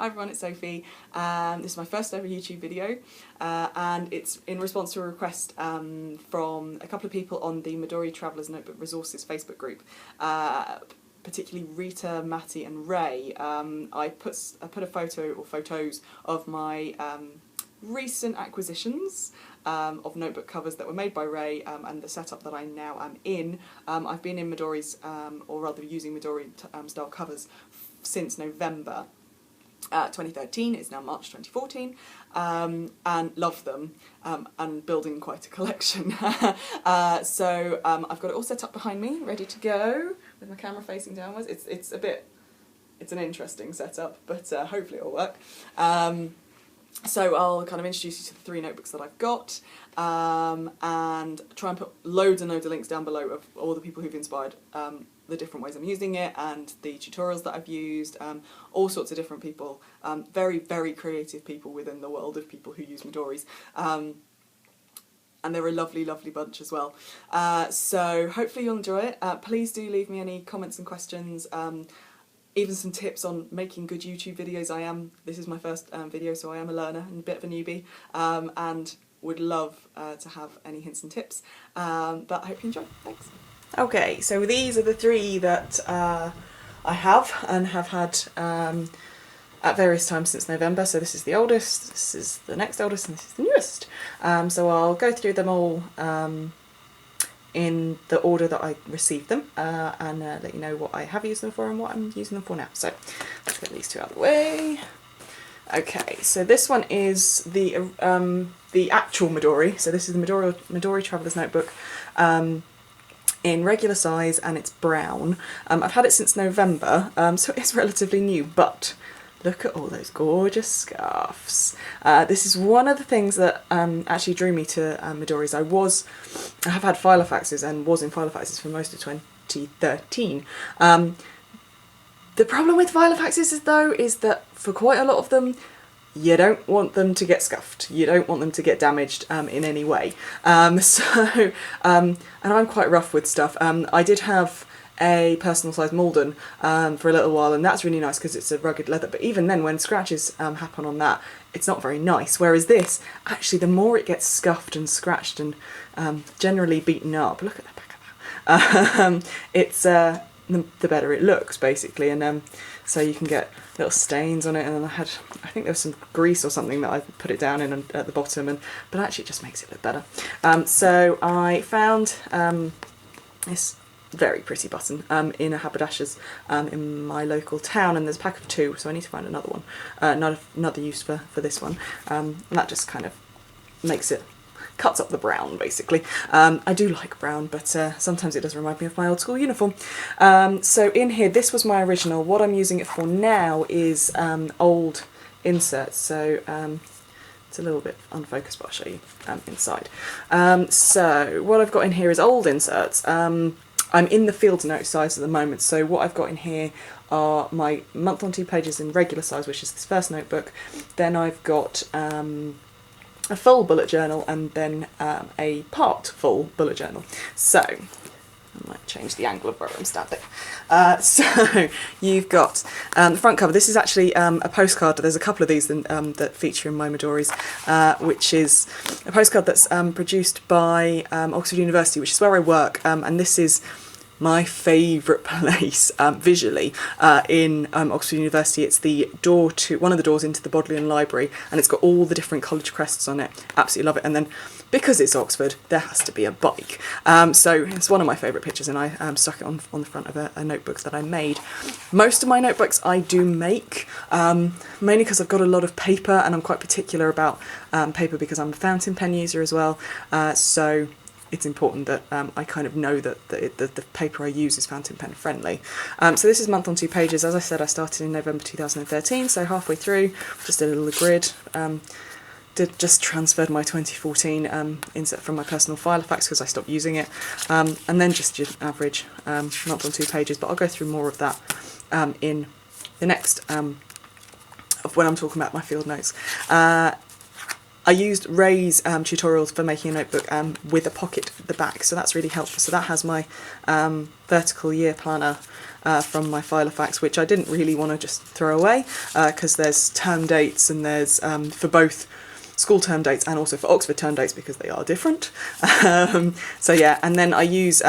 Hi everyone, it's Sophie. This is my first ever YouTube video, and it's in response to a request from a couple of people on the Midori Travellers Notebook Resources Facebook group, particularly Rita, Matty and Ray. I put a photo or photos of my recent acquisitions of notebook covers that were made by Ray, and the setup that I now am in. I've been in Midori's, or rather using Midori style covers since November 2013. It's now March 2014, and love them, and building quite a collection. So I've got it all set up behind me, ready to go, with my camera facing downwards. It's an interesting setup, but hopefully it'll work. So I'll kind of introduce you to the three notebooks that I've got, and try and put loads and loads of links down below of all the people who've inspired the different ways I'm using it, and the tutorials that I've used, all sorts of different people, very, very creative people within the world of people who use Midoris. And they're a lovely, lovely bunch as well. So hopefully you'll enjoy it. Please do leave me any comments and questions, even some tips on making good YouTube videos. This is my first video, so I am a learner and a bit of a newbie, and would love to have any hints and tips, but I hope you enjoy. Thanks. Okay, so these are the three that I have and have had at various times since November. So this is the oldest, this is the next oldest, and this is the newest. So I'll go through them all in the order that I received them, and let you know what I have used them for and what I'm using them for now. So let's get these two out of the way. Okay, so this one is the actual Midori. So this is the Midori Traveller's Notebook, in regular size, and it's brown. I've had it since November, so it's relatively new, but look at all those gorgeous scarves. This is one of the things that actually drew me to Midori's. I have had Filofaxes and was in Filofaxes for most of 2013. The problem with Filofaxes is that for quite a lot of them, you don't want them to get scuffed. You don't want them to get damaged in any way. And I'm quite rough with stuff. I did have a personal size Malden for a little while, and that's really nice because it's a rugged leather, but even then when scratches happen on that, it's not very nice, whereas this, actually the more it gets scuffed and scratched and generally beaten up, look at the back of that, it's the better it looks, basically. And so you can get little stains on it, and then I think there was some grease or something that I put it down in at the bottom, but actually it just makes it look better. So I found this very pretty button in a haberdasher's in my local town, and there's a pack of two, so I need to find another one, another use for this one, and that just kind of cuts up the brown, basically. I do like brown, but sometimes it does remind me of my old school uniform. So in here, this was my original. What I'm using it for now is old inserts, so it's a little bit unfocused, but I'll show you inside. So what I've got in here is old inserts. I'm in the field note size at the moment, so what I've got in here are my month on 2 pages in regular size, which is this first notebook. Then I've got a full bullet journal, and then a part full bullet journal. So I might change the angle of where I'm standing. So you've got the front cover. This is actually a postcard. There's a couple of these that feature in my Midori's, which is a postcard that's produced by Oxford University, which is where I work, and this is my favourite place visually in Oxford University. It's the door to one of the doors into the Bodleian Library, and it's got all the different college crests on it. Absolutely love it. And then because it's Oxford, there has to be a bike. So it's one of my favourite pictures, and I stuck it on the front of a notebook that I made. Most of my notebooks I do make, mainly because I've got a lot of paper, and I'm quite particular about paper because I'm a fountain pen user as well. So it's important that I kind of know that the paper I use is fountain pen friendly. So this is month on 2 pages. As I said, I started in November 2013, so halfway through, just did a little grid. Just transferred my 2014 insert from my personal Filofax because I stopped using it, and then just your average month on 2 pages, but I'll go through more of that in the next of when I'm talking about my field notes. I used Ray's tutorials for making a notebook with a pocket at the back, so that's really helpful. So that has my vertical year planner from my Filofax, which I didn't really want to just throw away because there's term dates, and there's for both school term dates and also for Oxford term dates because they are different. So yeah, and then I use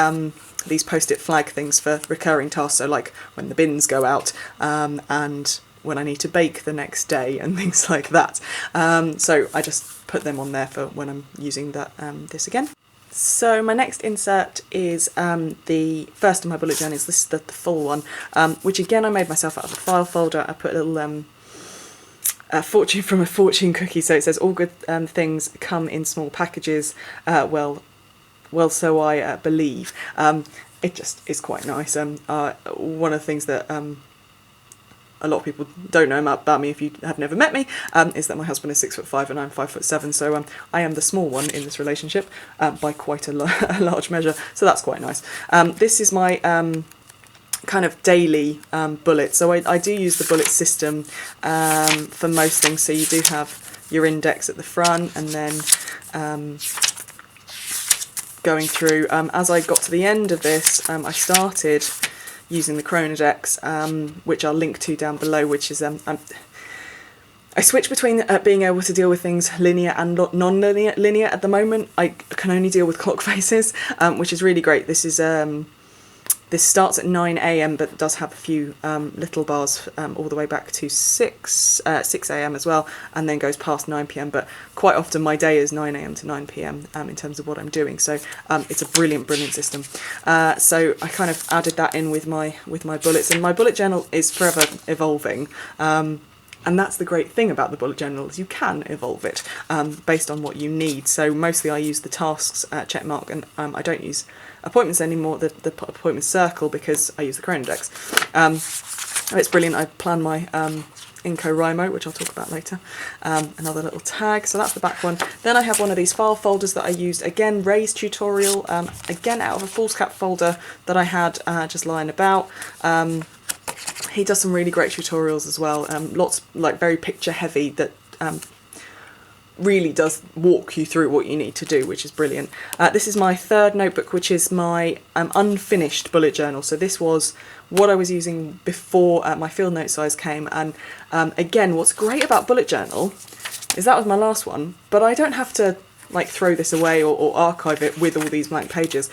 these post-it flag things for recurring tasks, so like when the bins go out and when I need to bake the next day and things like that. So I just put them on there for when I'm using that this again. So my next insert is the first of my bullet journals. This is the full one, which again I made myself out of a file folder. I put a little fortune from a fortune cookie, so it says all good things come in small packages. Well, so I believe. It just is quite nice. One of the things that a lot of people don't know about me if you have never met me, is that my husband is 6'5" and I'm 5'7", so I am the small one in this relationship by quite a large measure, so that's quite nice. This is my kind of daily bullet, so I do use the bullet system for most things. So you do have your index at the front, and then going through, as I got to the end of this, I started using the Chronodex, which I'll link to down below, which is I switch between being able to deal with things linear and non-linear at the moment. I can only deal with clock faces, which is really great. This is this starts at 9 AM, but does have a few little bars all the way back to 6 AM as well, and then goes past 9 PM. But quite often my day is 9 AM to 9 PM in terms of what I'm doing. So it's a brilliant system. So I kind of added that in with my bullets, and my bullet journal is forever evolving. And that's the great thing about the bullet journal, is you can evolve it based on what you need. So mostly I use the tasks check mark, and I don't use appointments anymore, the appointment circle, because I use the Chronodex. It's brilliant. I plan my NaCoWriMo, which I'll talk about later. Another little tag, so that's the back one. Then I have one of these file folders that I used, again, Ray's tutorial, again out of a foolscap folder that I had just lying about. He does some really great tutorials as well, lots, like, very picture heavy, that really does walk you through what you need to do, which is brilliant. This is my third notebook, which is my unfinished bullet journal. So this was what I was using before my field note size came, and again, what's great about bullet journal is that was my last one, but I don't have to like throw this away or archive it with all these blank pages.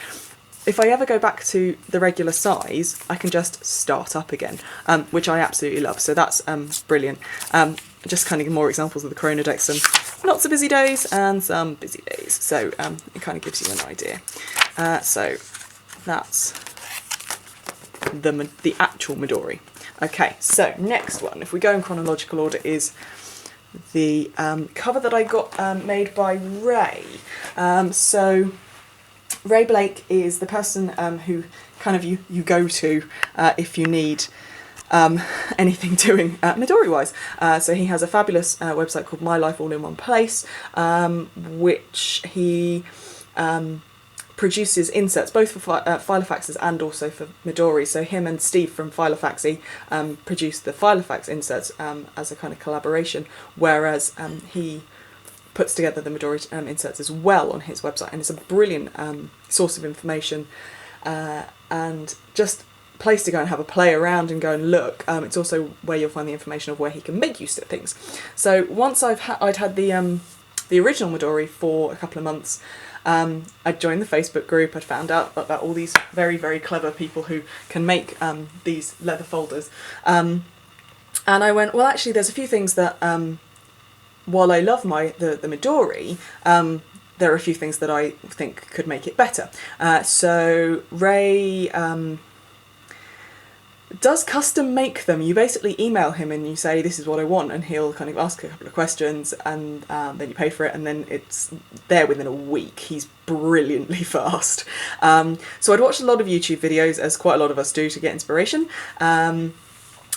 If I ever go back to the regular size, I can just start up again, which I absolutely love. So that's brilliant. Just kind of more examples of the Chronodex, some not so busy days and some busy days. So it kind of gives you an idea. So that's the actual Midori. Okay, so next one, if we go in chronological order, is the cover that I got made by Ray. So Ray Blake is the person who kind of you go to if you need anything doing Midori-wise. So he has a fabulous website called My Life All in One Place, which he produces inserts both for Filofaxes and also for Midori. So him and Steve from Filofaxy produced the Filofax inserts as a kind of collaboration, whereas he puts together the Midori inserts as well on his website, and it's a brilliant source of information and just place to go and have a play around and go and look. It's also where you'll find the information of where he can make use of things. So once I'd had the original Midori for a couple of months, I'd joined the Facebook group. I'd found out about all these very, very clever people who can make these leather folders, and I went, well, actually there's a few things that while I love the Midori, there are a few things that I think could make it better. So Ray does custom make them. You basically email him and you say, this is what I want, and he'll kind of ask a couple of questions, and then you pay for it, and then it's there within a week. He's brilliantly fast. So I'd watched a lot of YouTube videos, as quite a lot of us do, to get inspiration.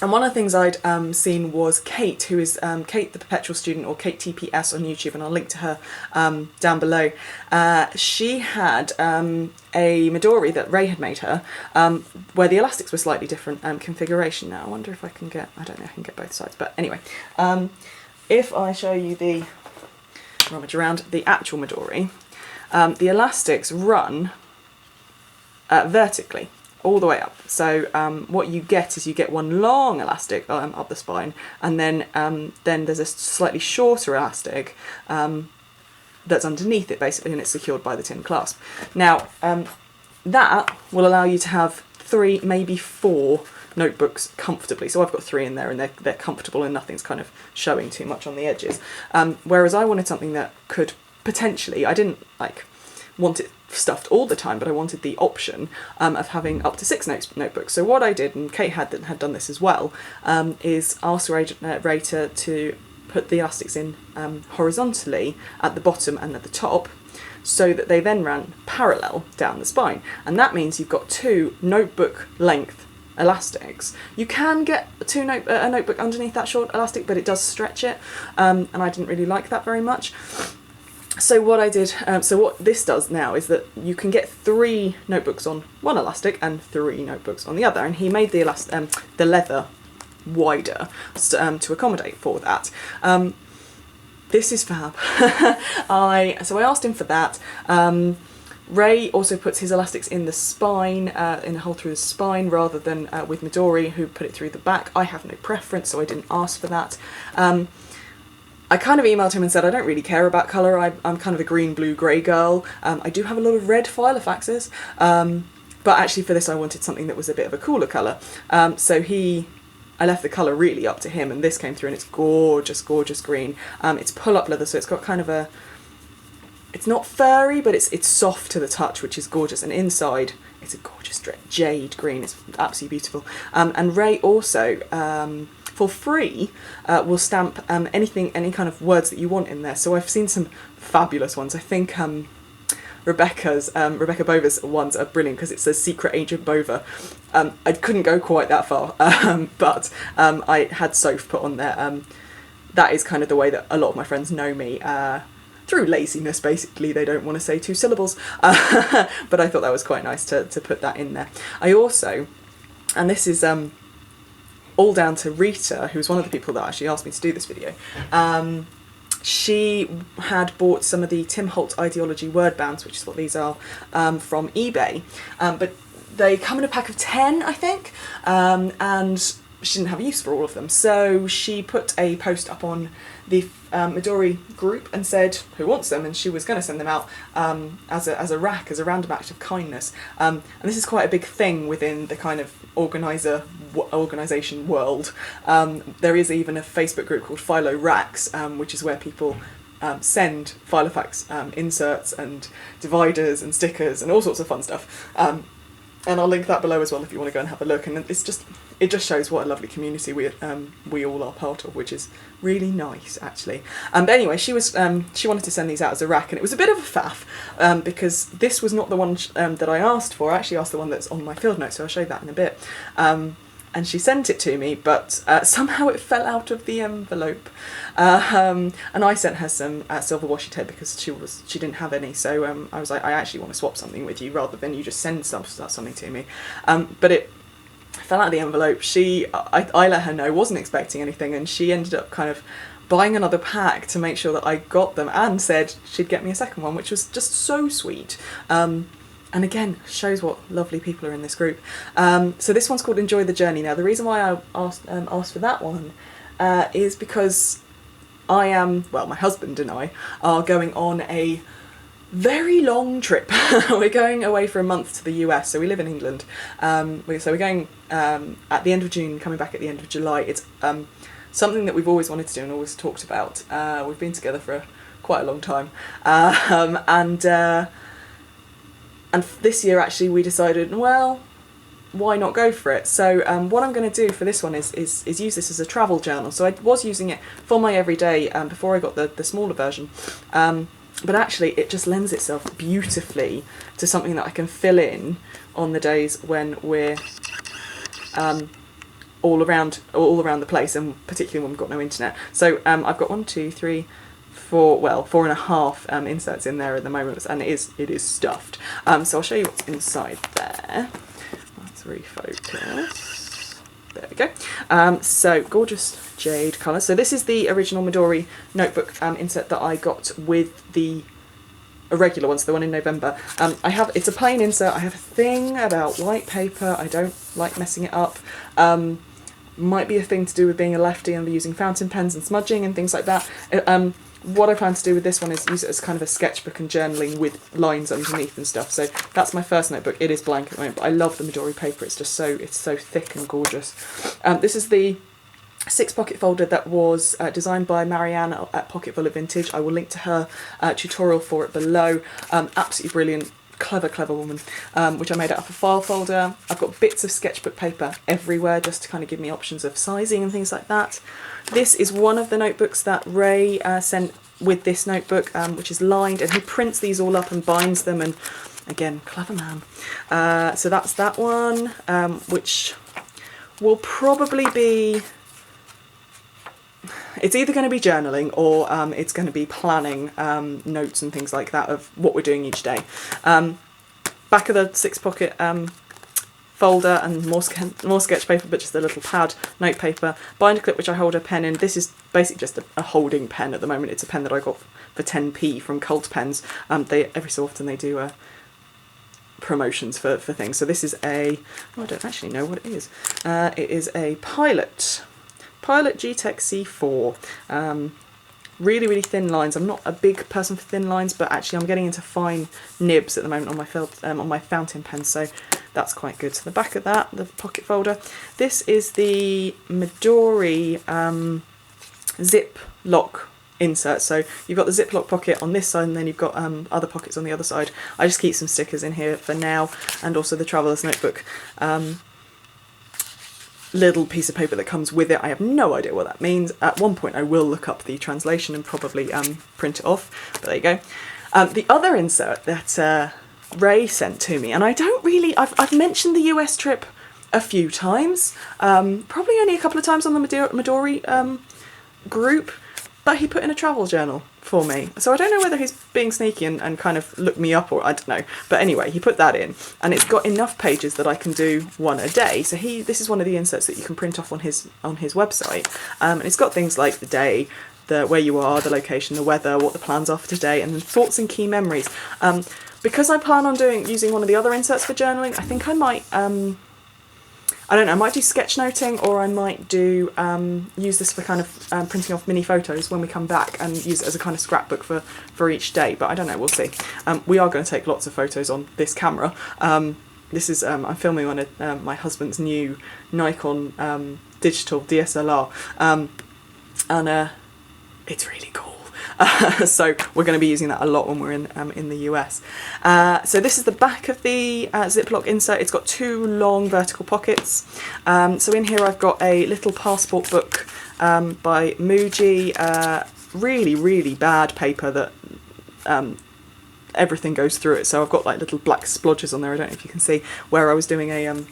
And one of the things I'd seen was Kate, who is Kate the Perpetual Student, or Kate TPS on YouTube, and I'll link to her down below. She had a Midori that Ray had made her, where the elastics were slightly different configuration. Now I wonder if I can get, I don't know if I can get both sides, but anyway, if I show you the rummage around, the actual Midori, the elastics run vertically all the way up. So what you get is you get one long elastic up the spine, and then there's a slightly shorter elastic that's underneath it basically, and it's secured by the tin clasp. Now that will allow you to have 3, maybe 4 notebooks comfortably. So I've got 3 in there, and they're comfortable and nothing's kind of showing too much on the edges. Whereas I wanted something that could potentially, I didn't like want it stuffed all the time, but I wanted the option of having up to 6 notebooks. So what I did, and Kate had done this as well, is ask Rata to put the elastics in horizontally at the bottom and at the top, so that they then ran parallel down the spine. And that means you've got 2 notebook length elastics. You can get a notebook underneath that short elastic, but it does stretch it, and I didn't really like that very much. So what I did, so what this does now is that you can get 3 notebooks on one elastic and 3 notebooks on the other, and he made the leather wider to accommodate for that. This is fab. So I asked him for that. Ray also puts his elastics in the spine, in a hole through the spine, rather than with Midori, who put it through the back. I have no preference, so I didn't ask for that. I kind of emailed him and said I don't really care about colour, I'm kind of a green, blue, grey girl. I do have a lot of red Filofaxes, but actually for this I wanted something that was a bit of a cooler colour. So I left the colour really up to him, and this came through and it's gorgeous, gorgeous green. It's pull-up leather, so it's got kind of a, it's not furry, but it's soft to the touch, which is gorgeous. And inside, it's a gorgeous jade green. It's absolutely beautiful. And Ray also, for free, will stamp any kind of words that you want in there. So I've seen some fabulous ones. I think Rebecca Bova's ones are brilliant because it says Secret Agent Bova. I couldn't go quite that far, but I had Soph put on there. That is kind of the way that a lot of my friends know me. Through laziness, basically. They don't want to say 2 syllables, but I thought that was quite nice to put that in there. I also, and this is all down to Rita, who was one of the people that actually asked me to do this video. She had bought some of the Tim Holt Ideology word bands, which is what these are, from eBay, but they come in a pack of 10, I think, and she didn't have use for all of them, so she put a post up on the Midori group and said who wants them, and she was going to send them out as a rack, as a random act of kindness. And this is quite a big thing within the kind of organisation world. There is even a Facebook group called Philo Racks, which is where people send Filofax inserts and dividers and stickers and all sorts of fun stuff. And I'll link that below as well if you want to go and have a look. And it just shows what a lovely community we all are part of, which is really nice, actually. But anyway, she wanted to send these out as a rack, and it was a bit of a faff because this was not the one that I asked for. I actually asked the one that's on my field notes, so I'll show you that in a bit. And she sent it to me, but somehow it fell out of the envelope. And I sent her some silver washi tape because she didn't have any. So I was like, I actually want to swap something with you rather than you just send something to me. But it fell out of the envelope. I let her know, wasn't expecting anything, and she ended up kind of buying another pack to make sure that I got them, and said she'd get me a second one, which was just so sweet. And again, shows what lovely people are in this group. So this one's called Enjoy the Journey. Now, the reason why I asked for that one is because my husband and I are going on a very long trip. We're going away for a month to the US, so we live in England. So we're going at the end of June, coming back at the end of July. It's something that we've always wanted to do and always talked about. We've been together for quite a long time. And this year, actually, we decided, well, why not go for it? So what I'm going to do for this one is use this as a travel journal. So I was using it for my everyday before I got the smaller version. But actually, it just lends itself beautifully to something that I can fill in on the days when we're all around the place, and particularly when we've got no internet. So I've got 1, 2, 3, 4, 4.5 inserts in there at the moment, and it is stuffed. So I'll show you what's inside there. Let's refocus. There we go. So gorgeous jade colour. So this is the original Midori notebook insert that I got with the regular ones, the one in November. It's a plain insert. I have a thing about white paper. I don't like messing it up. Might be a thing to do with being a lefty and using fountain pens and smudging and things like that. What I plan to do with this one is use it as kind of a sketchbook and journaling with lines underneath and stuff. So that's my first notebook. It is blank at the moment, but I love the Midori paper. It's just it's so thick and gorgeous. This is the 6-pocket folder that was designed by Marianne at Pocketful of Vintage. I will link to her tutorial for it below. Absolutely brilliant. Clever woman, which I made out of a file folder. I've got bits of sketchbook paper everywhere just to kind of give me options of sizing and things like that. This is one of the notebooks that Ray sent with this notebook, which is lined, and he prints these all up and binds them, and again, clever man. So that's that one, which will probably be... It's either going to be journaling or it's going to be planning notes and things like that of what we're doing each day. Back of the 6-pocket folder and more sketch paper, but just a little pad, note paper, binder clip which I hold a pen in. This is basically just a holding pen at the moment. It's a pen that I got for 10p from Cult Pens. Every so often they do promotions for things. So this is I don't actually know what it is. It is a Pilot G-Tech C4. Really thin lines. I'm not a big person for thin lines, but actually I'm getting into fine nibs at the moment on my fountain pen, so that's quite good. So the back of that, the pocket folder. This is the Midori zip lock insert. So you've got the ziplock pocket on this side, and then you've got other pockets on the other side. I just keep some stickers in here for now, and also the traveller's notebook. Little piece of paper that comes with it. I have no idea what that means. At one point I will look up the translation and probably print it off, but there you go. The other insert that Ray sent to me, and I've mentioned the US trip a few times, probably only a couple of times on the Midori group, but he put in a travel journal for me. So I don't know whether he's being sneaky and kind of looked me up, or I don't know. But anyway, he put that in, and it's got enough pages that I can do one a day. So this is one of the inserts that you can print off on his website, and it's got things like the day, where you are, the location, the weather, what the plans are for today, and then thoughts and key memories. Because I plan on using one of the other inserts for journaling, I think I might I don't know, I might do sketchnoting, or I might do use this for kind of printing off mini photos when we come back, and use it as a kind of scrapbook for each day, but I don't know, we'll see. We are going to take lots of photos on this camera. This is, I'm filming on my husband's new Nikon digital DSLR, and it's really cool. So we're going to be using that a lot when we're in the US. So this is the back of the Ziploc insert. It's got 2 long vertical pockets. So in here I've got a little passport book by Muji. Really bad paper that everything goes through it. So I've got like little black splodges on there. I don't know if you can see, where I was doing a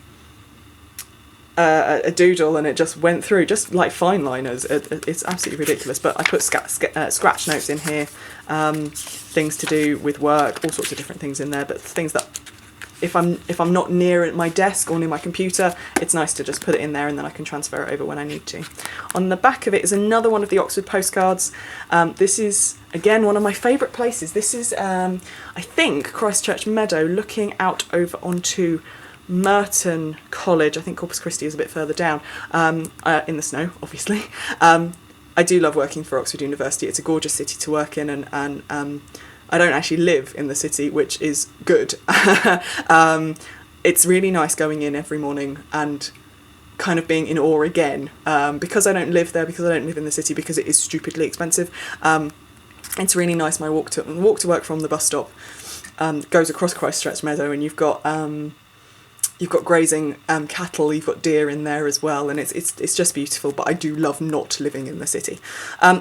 doodle and it just went through, just like fine liners. It's absolutely ridiculous, but I put scratch notes in here, things to do with work, all sorts of different things in there, but things that if I'm not near my desk or near my computer, it's nice to just put it in there, and then I can transfer it over when I need to. On the back of it is another one of the Oxford postcards. This is again one of my favourite places. This is I think Christchurch Meadow, looking out over onto Merton College. I think Corpus Christi is a bit further down, in the snow, obviously. I do love working for Oxford University. It's a gorgeous city to work in, and I don't actually live in the city, which is good. It's really nice going in every morning and kind of being in awe again, because I don't live there, because I don't live in the city, because it is stupidly expensive. It's really nice. My walk to work from the bus stop goes across Christchurch Meadow, and you've got grazing cattle, you've got deer in there as well, and it's just beautiful. But I do love not living in the city.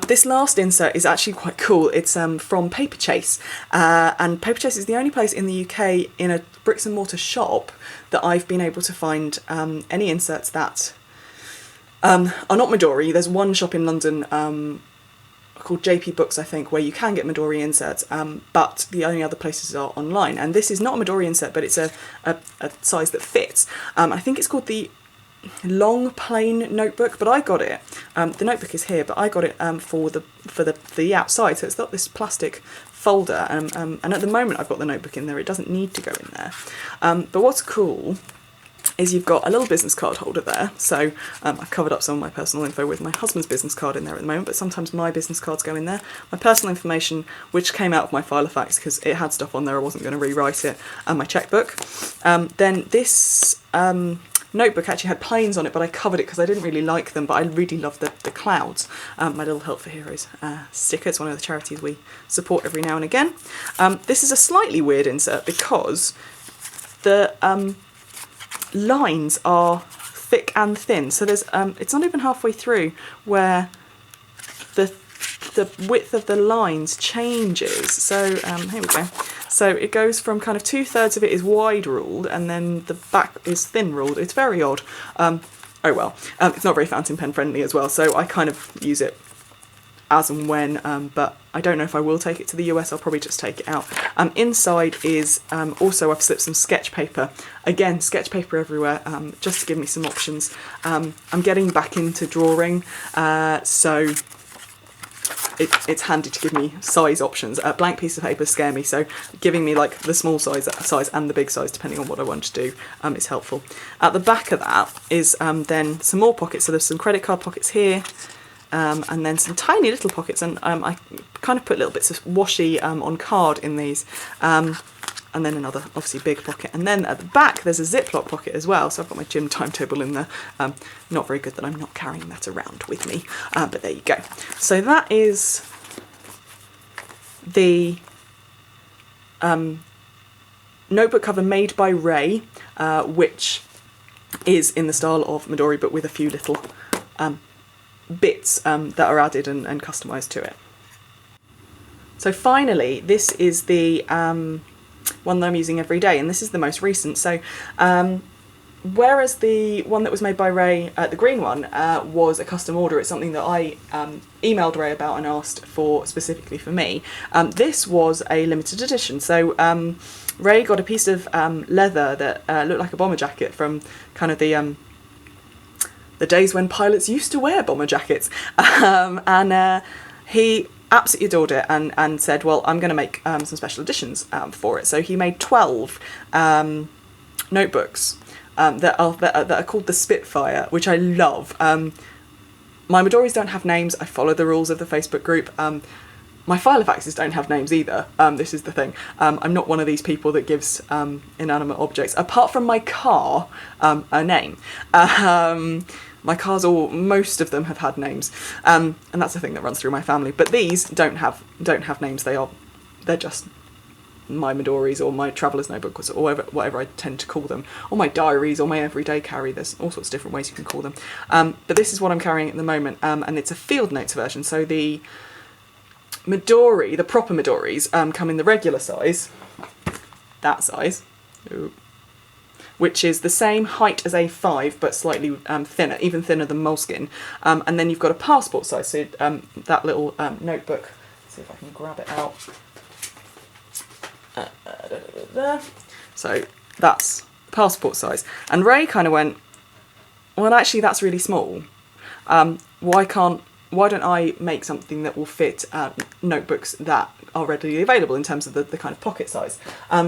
This last insert is actually quite cool. It's from Paperchase, and Paperchase is the only place in the UK in a bricks and mortar shop that I've been able to find any inserts that are not Midori. There's one shop in London called JP Books, I think, where you can get Midori inserts, but the only other places are online. And this is not a Midori insert, but it's a size that fits. I think it's called the long plain notebook, but I got it The notebook is here, but I got it for the outside, so it's got this plastic folder, and at the moment I've got the notebook in there. It doesn't need to go in there. But what's cool is you've got a little business card holder there. So I've covered up some of my personal info with my husband's business card in there at the moment, but sometimes my business cards go in there. My personal information, which came out of my Filofax because it had stuff on there, I wasn't going to rewrite it, and my checkbook. Then this notebook actually had planes on it, but I covered it because I didn't really like them, but I really love the clouds. My little Help for Heroes sticker. It's one of the charities we support every now and again. This is a slightly weird insert because the lines are thick and thin, so there's it's not even halfway through where the width of the lines changes. So here we go. So it goes from kind of 2/3 of it is wide ruled and then the back is thin ruled. It's very odd. Oh well, it's not very fountain pen friendly as well, so I kind of use it as and when, but I don't know if I will take it to the US. I'll probably just take it out. Inside is also I've slipped some sketch paper. Again, sketch paper everywhere, just to give me some options. I'm getting back into drawing, so it's handy to give me size options. Blank piece of paper scare me, so giving me like the small size and the big size depending on what I want to do is helpful. At the back of that is then some more pockets. So there's some credit card pockets here. And then some tiny little pockets, and I kind of put little bits of washi on card in these, and then another obviously big pocket, and then at the back there's a Ziploc pocket as well, so I've got my gym timetable in there. Not very good that I'm not carrying that around with me, but there you go. So that is the notebook cover made by Ray, which is in the style of Midori but with a few little bits that are added and customised to it. So finally, this is the one that I'm using every day, and this is the most recent. So whereas the one that was made by Ray, the green one, was a custom order, it's something that I emailed Ray about and asked for specifically for me. This was a limited edition. So Ray got a piece of leather that looked like a bomber jacket from kind of the days when pilots used to wear bomber jackets, and he absolutely adored it and said, well, I'm going to make some special editions for it. So he made 12 notebooks that are called the Spitfire, which I love. My Midoris don't have names. I follow the rules of the Facebook group. My Filofaxes don't have names either. This is the thing. I'm not one of these people that gives inanimate objects, apart from my car, a name. My cars, most of them have had names, and that's the thing that runs through my family. But these don't have names. They're just my Midoris or my traveller's notebooks or whatever I tend to call them, or my diaries or my everyday carry. There's all sorts of different ways you can call them. But this is what I'm carrying at the moment, and it's a field notes version. So the Midori, the proper Midoris, come in the regular size, that size. Ooh. Which is the same height as A5 but slightly thinner, even thinner than moleskin. And then you've got a passport size, so that little notebook, let's see if I can grab it out. So that's passport size. And Ray kind of went, well actually that's really small. Why don't I make something that will fit notebooks that are readily available in terms of the kind of pocket size.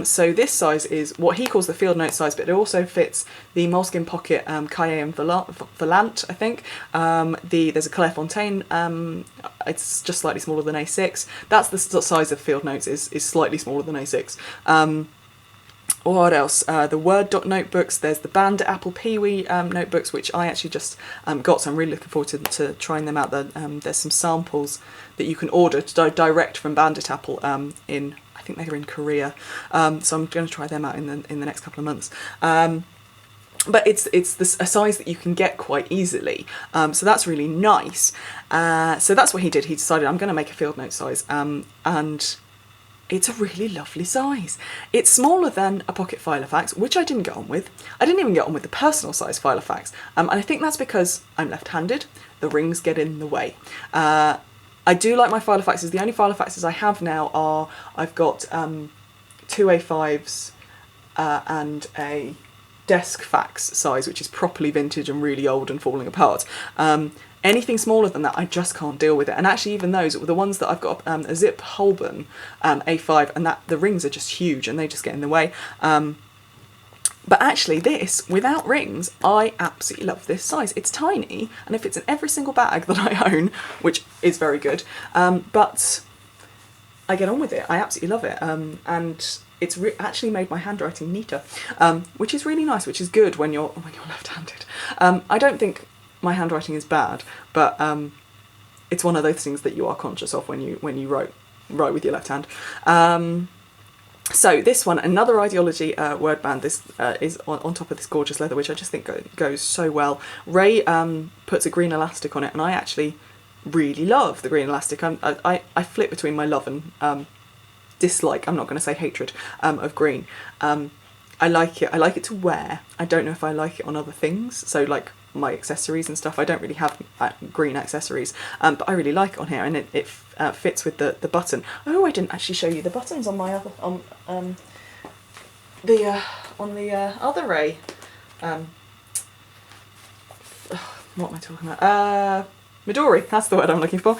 So this size is what he calls the field note size, but it also fits the moleskin pocket Cahiers and Volant, I think. There's a Clairefontaine, it's just slightly smaller than A6. That's the size of field notes, is slightly smaller than A6. What else? The Word Dot notebooks. There's the Bandit Apple Peewee notebooks, which I actually just got, so I'm really looking forward to trying them out. There's some samples that you can order direct from Bandit Apple I think they're in Korea, so I'm going to try them out in the next couple of months. But it's a size that you can get quite easily, so that's really nice. So that's what he did. He decided, I'm going to make a field note size, and it's a really lovely size. It's smaller than a pocket Filofax, which I didn't get on with. I didn't even get on with the personal size Filofax, and I think that's because I'm left-handed. The rings get in the way. I do like my Filofaxes. The only Filofaxes I have now I've got two A5s and a desk fax size, which is properly vintage and really old and falling apart. Anything smaller than that, I just can't deal with it. And actually, even those, the ones that I've got a Zip Holborn A5, and that the rings are just huge and they just get in the way. But actually this, without rings, I absolutely love this size. It's tiny, and it fits in every single bag that I own, which is very good. But I get on with it. I absolutely love it. And it's actually made my handwriting neater, which is really nice, which is good when you're left-handed. I don't think my handwriting is bad, but it's one of those things that you are conscious of when you write with your left hand. So this one, another Ideology word band. This is on top of this gorgeous leather, which I just think goes so well. Ray puts a green elastic on it, and I actually really love the green elastic. I flip between my love and dislike, I'm not going to say hatred, of green. I like it. I like it to wear. I don't know if I like it on other things. So like my accessories and stuff, I don't really have green accessories, but I really like it on here, and it fits with the button. Oh, I didn't actually show you the buttons on my other on the other Ray. What am I talking about? Midori, that's the word I'm looking for.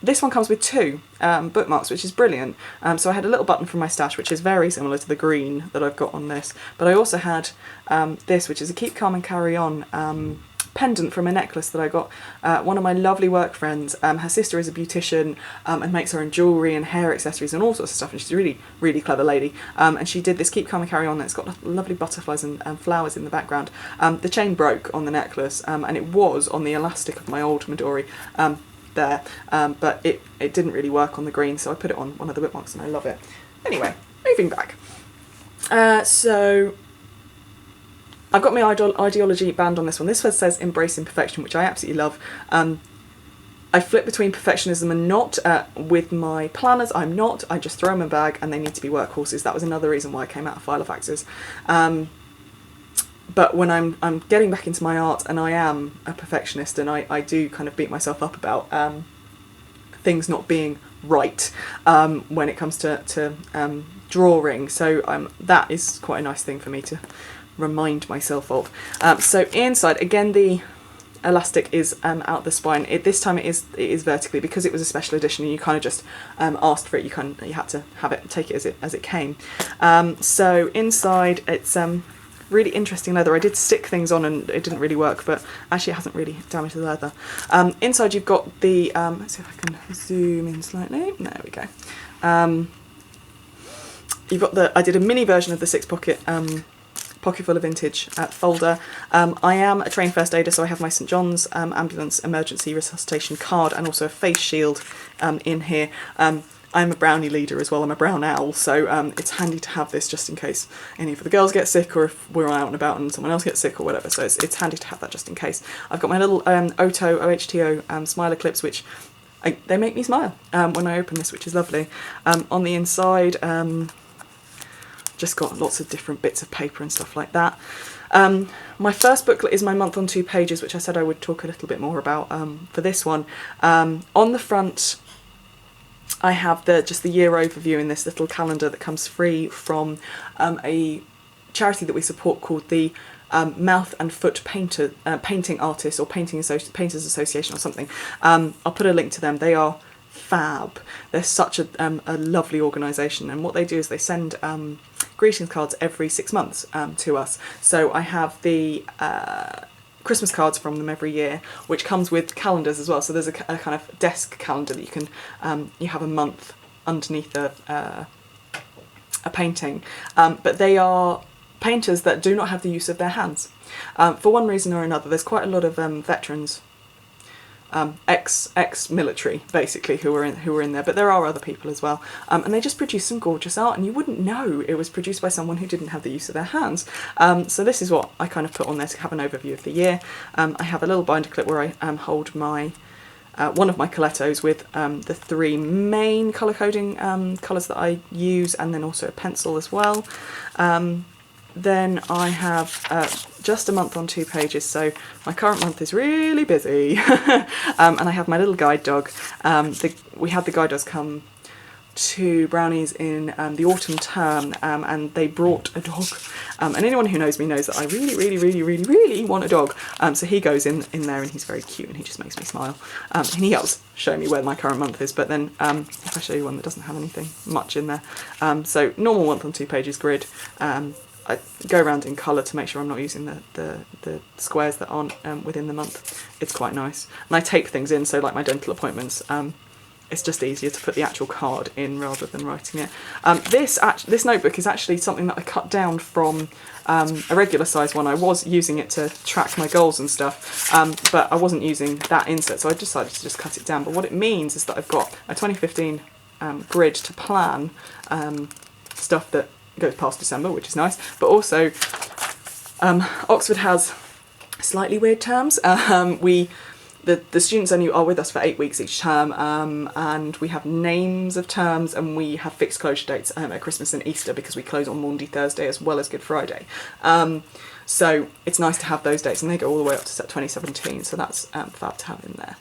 This one comes with two bookmarks, which is brilliant. So I had a little button from my stash, which is very similar to the green that I've got on this. But I also had this, which is a Keep Calm and Carry On pendant from a necklace that I got. One of my lovely work friends, her sister is a beautician and makes her own jewellery and hair accessories and all sorts of stuff, and she's a really, really clever lady. And she did this Keep Calm and Carry On, and it's got lovely butterflies and flowers in the background. The chain broke on the necklace, and it was on the elastic of my old Midori there, but it didn't really work on the green, so I put it on one of the bookmarks, and I love it. Anyway, moving back. So I've got my Ideology band on this one. This one says Embrace Imperfection, which I absolutely love. I flip between perfectionism and not. With my planners, I'm not. I just throw them in a bag, and they need to be workhorses. That was another reason why I came out of Filofaxes. But when I'm getting back into my art, and I am a perfectionist, and I do kind of beat myself up about things not being right when it comes to drawing. So that is quite a nice thing for me to remind myself of. So inside, again, the elastic is out the spine. This time it is vertically, because it was a special edition and you kind of just asked for it. You had to have it, take it as it came. So inside, it's really interesting leather. I did stick things on and it didn't really work, but actually it hasn't really damaged the leather. Inside you've got the let's see if I can zoom in slightly. There we go. You've got I did a mini version of the 6-pocket pocket full of vintage folder. I am a trained first aider, so I have my St John's ambulance emergency resuscitation card and also a face shield in here. I'm a brownie leader as well. I'm a brown owl, so it's handy to have this just in case any of the girls get sick, or if we're out and about and someone else gets sick or whatever. So it's handy to have that just in case. I've got my little OHTO smiler clips, which they make me smile when I open this, which is lovely. On the inside, just got lots of different bits of paper and stuff like that. My first booklet is my month on 2 pages, which I said I would talk a little bit more about for this one. On the front, I have just the year overview in this little calendar that comes free from a charity that we support called the Mouth and Foot Painting Artists, or Painters Association or something. I'll put a link to them. They are fab. They're such a lovely organisation, and what they do is they send greetings cards every 6 months to us. So I have the Christmas cards from them every year, which comes with calendars as well. So there's a kind of desk calendar that you can you have a month underneath a painting, but they are painters that do not have the use of their hands for one reason or another. There's quite a lot of veterans, ex-military basically, who are in there, but there are other people as well, and they just produce some gorgeous art, and you wouldn't know it was produced by someone who didn't have the use of their hands. So this is what I kind of put on there to have an overview of the year. I have a little binder clip where I hold my one of my colettos with the 3 main colour coding colours that I use, and then also a pencil as well. Then I have just a month on 2 pages, so my current month is really busy. And I have my little guide dog. We had the guide dogs come to Brownies in the autumn term, and they brought a dog. And anyone who knows me knows that I really want a dog. So he goes in there, and he's very cute, and he just makes me smile. And he helps show me where my current month is. But then if I show you one that doesn't have anything much in there, so normal month on 2 pages grid. I go around in colour to make sure I'm not using the squares that aren't within the month. It's quite nice. And I tape things in, so like my dental appointments, it's just easier to put the actual card in rather than writing it. This notebook is actually something that I cut down from a regular size one. I was using it to track my goals and stuff, but I wasn't using that insert, so I decided to just cut it down. But what it means is that I've got a 2015 grid to plan stuff that goes past December, which is nice, but also Oxford has slightly weird terms. The students only are with us for 8 weeks each term, and we have names of terms, and we have fixed closure dates at Christmas and Easter, because we close on Maundy Thursday as well as Good Friday. So it's nice to have those dates, and they go all the way up to 2017, so that's fab to have in there.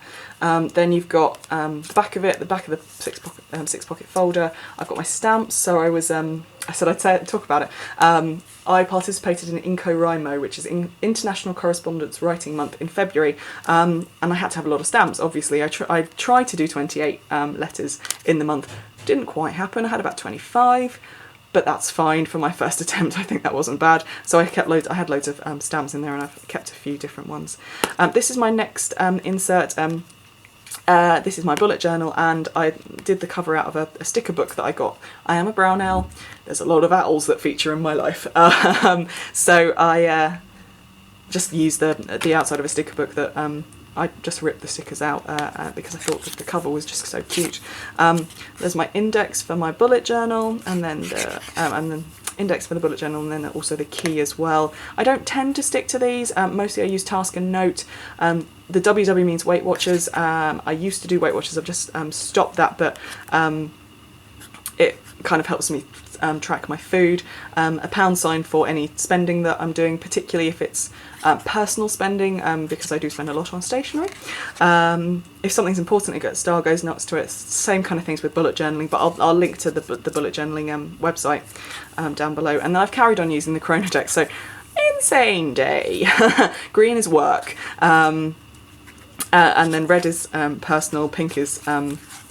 Then you've got the back of the six pocket folder. I've got my stamps, so I said I'd talk about it. I participated in IncoWriMo, which is International Correspondence Writing Month in February, and I had to have a lot of stamps, obviously. I tried to do 28 letters in the month. Didn't quite happen. I had about 25, but that's fine for my first attempt. I think that wasn't bad. So I had loads of stamps in there, and I've kept a few different ones. This is my next insert. This is my bullet journal, and I did the cover out of a sticker book that I got. I am a brown owl. There's a lot of owls that feature in my life. So I just used the outside of a sticker book that I just ripped the stickers out because I thought that the cover was just so cute. There's my index for my bullet journal, and then the index for the bullet journal, and then also the key as well. I don't tend to stick to these. Mostly I use task and note. The WW means Weight Watchers. I used to do Weight Watchers. I've just stopped that, but it kind of helps me track my food. A pound sign for any spending that I'm doing, particularly if it's personal spending, because I do spend a lot on stationery. If something's important, a star goes nuts to it. Same kind of things with bullet journaling, but I'll link to the bullet journaling website down below. And then I've carried on using the Chronodex, so insane day. Green is work, and then red is personal, pink is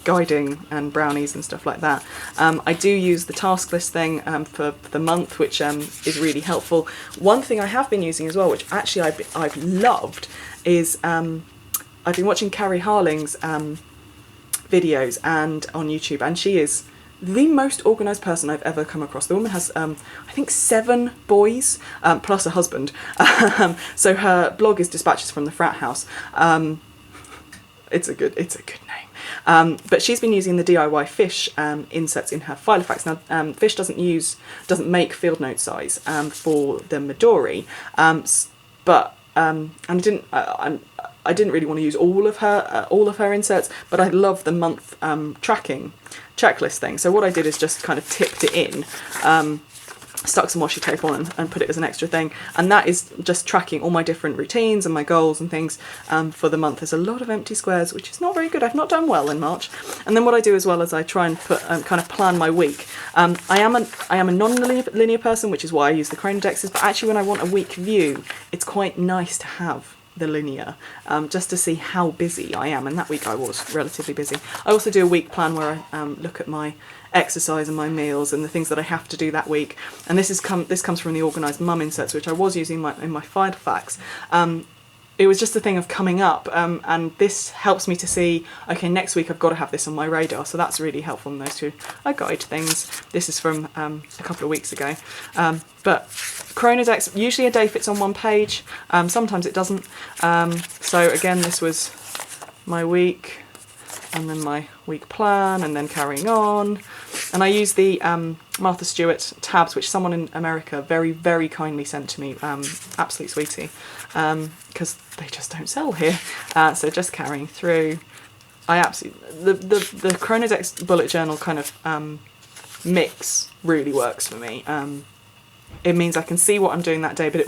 guiding and brownies and stuff like that. I do use the task list thing for the month, which is really helpful. One thing I have been using as well, which actually I've loved, is I've been watching Carrie Harling's videos and on YouTube, and she is the most organised person I've ever come across. The woman has, I think, 7 boys, plus a husband. So her blog is Dispatches from the Frat House. It's a good name. But she's been using the DIY fish inserts in her Filofax. Now, fish doesn't make field note size for the Midori, but and I didn't really want to use all of her inserts, but I love the month tracking checklist thing. So what I did is just kind of tipped it in, stuck some washi tape on and put it as an extra thing, and that is just tracking all my different routines and my goals and things for the month. There's a lot of empty squares, which is not very good. I've not done well in March. And then what I do as well is I try and put kind of plan my week. I am a non-linear person, which is why I use the Chronodexes, but actually when I want a week view, it's quite nice to have the linear, just to see how busy I am, and that week I was relatively busy. I also do a week plan where I look at my exercise and my meals and the things that I have to do that week, and this comes from the organised mum inserts, which I was using in my Filofax. It was just a thing of coming up, and this helps me to see, okay, next week I've got to have this on my radar, so that's really helpful in those two. I guide things. This is from a couple of weeks ago. But Chronodex, usually a day fits on 1 page, sometimes it doesn't. So again, this was my week, and then my week plan, and then carrying on. And I use the Martha Stewart tabs, which someone in America very, very kindly sent to me, absolute sweetie, because they just don't sell here. So just carrying through. I absolutely, the Chronodex bullet journal kind of mix really works for me. It means I can see what I'm doing that day, but I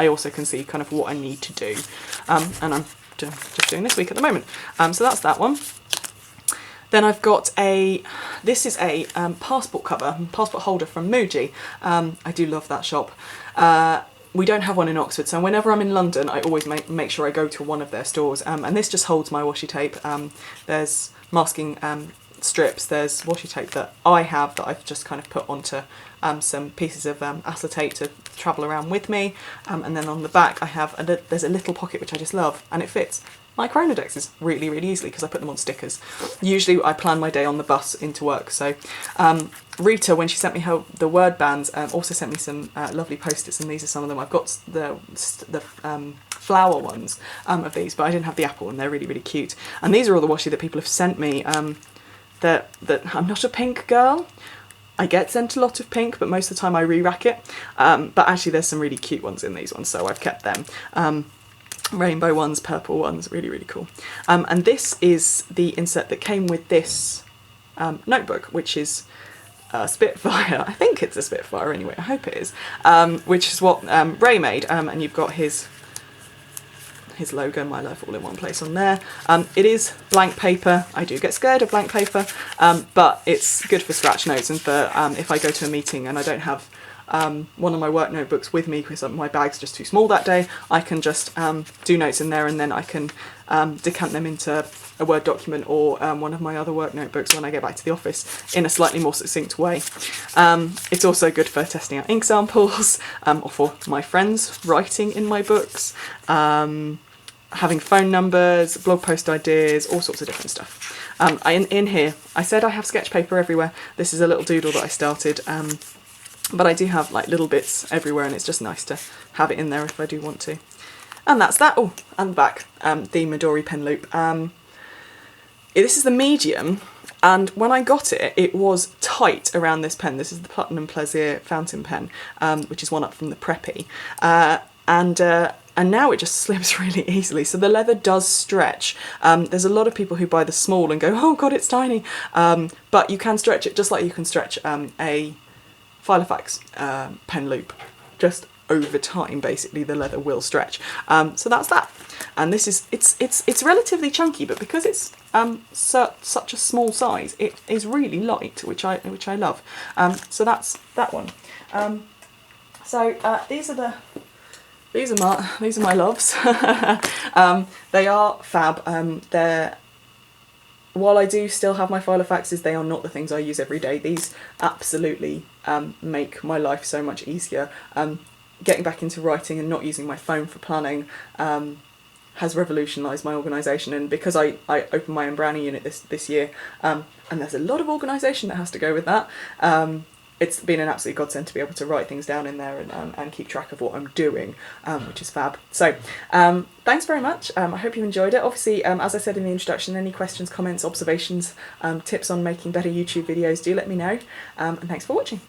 also can see kind of what I need to do. And I'm just doing this week at the moment. So that's that one. Then I've got this is a passport cover, passport holder from Muji. I do love that shop. We don't have one in Oxford, so whenever I'm in London, I always make sure I go to one of their stores. And this just holds my washi tape. There's masking strips, there's washi tape that I have that I've just kind of put onto some pieces of acetate to travel around with me. And then on the back I have, there's a little pocket which I just love, and it fits my Chronodexes really, really easily because I put them on stickers. Usually I plan my day on the bus into work, so Rita, when she sent me the word bands, also sent me some lovely post-its, and these are some of them. I've got the flower ones of these, but I didn't have the apple, and they're really, really cute. And these are all the washi that people have sent me. That I'm not a pink girl. I get sent a lot of pink, but most of the time I re-rack it. But actually there's some really cute ones in these ones, so I've kept them. Rainbow ones, purple ones, really, really cool. And this is the insert that came with this notebook, which is Spitfire. I think it's a Spitfire anyway, I hope it is, which is what Ray made, and you've got his logo, My Life All in One Place, on there. It is blank paper. I do get scared of blank paper, but it's good for scratch notes, and for if I go to a meeting and I don't have one of my work notebooks with me because my bag's just too small that day, I can just do notes in there, and then I can decant them into a Word document or one of my other work notebooks when I get back to the office in a slightly more succinct way. It's also good for testing out ink samples, or for my friends writing in my books, having phone numbers, blog post ideas, all sorts of different stuff. In here, I said I have sketch paper everywhere. This is a little doodle that I started, but I do have like little bits everywhere, and it's just nice to have it in there if I do want to. And that's that. Oh, and back, the Midori pen loop. This is the medium, and when I got it, it was tight around this pen. This is the Platinum Plaisir fountain pen, which is one up from the Preppy. And now it just slips really easily, so the leather does stretch. There's a lot of people who buy the small and go, oh god, it's tiny, but you can stretch it just like you can stretch a Filofax pen loop. Just over time, basically, the leather will stretch. So that's that. And this is, it's relatively chunky, but because it's such a small size, it is really light, which I love. So that's that one. These are my loves. They are fab. While I do still have my Filofaxes, they are not the things I use every day. These absolutely make my life so much easier. Getting back into writing and not using my phone for planning has revolutionised my organisation, and because I opened my own brownie unit this year, and there's a lot of organisation that has to go with that, it's been an absolute godsend to be able to write things down in there and keep track of what I'm doing, which is fab. So thanks very much. I hope you enjoyed it. Obviously, as I said in the introduction, any questions, comments, observations, tips on making better YouTube videos, do let me know, and thanks for watching.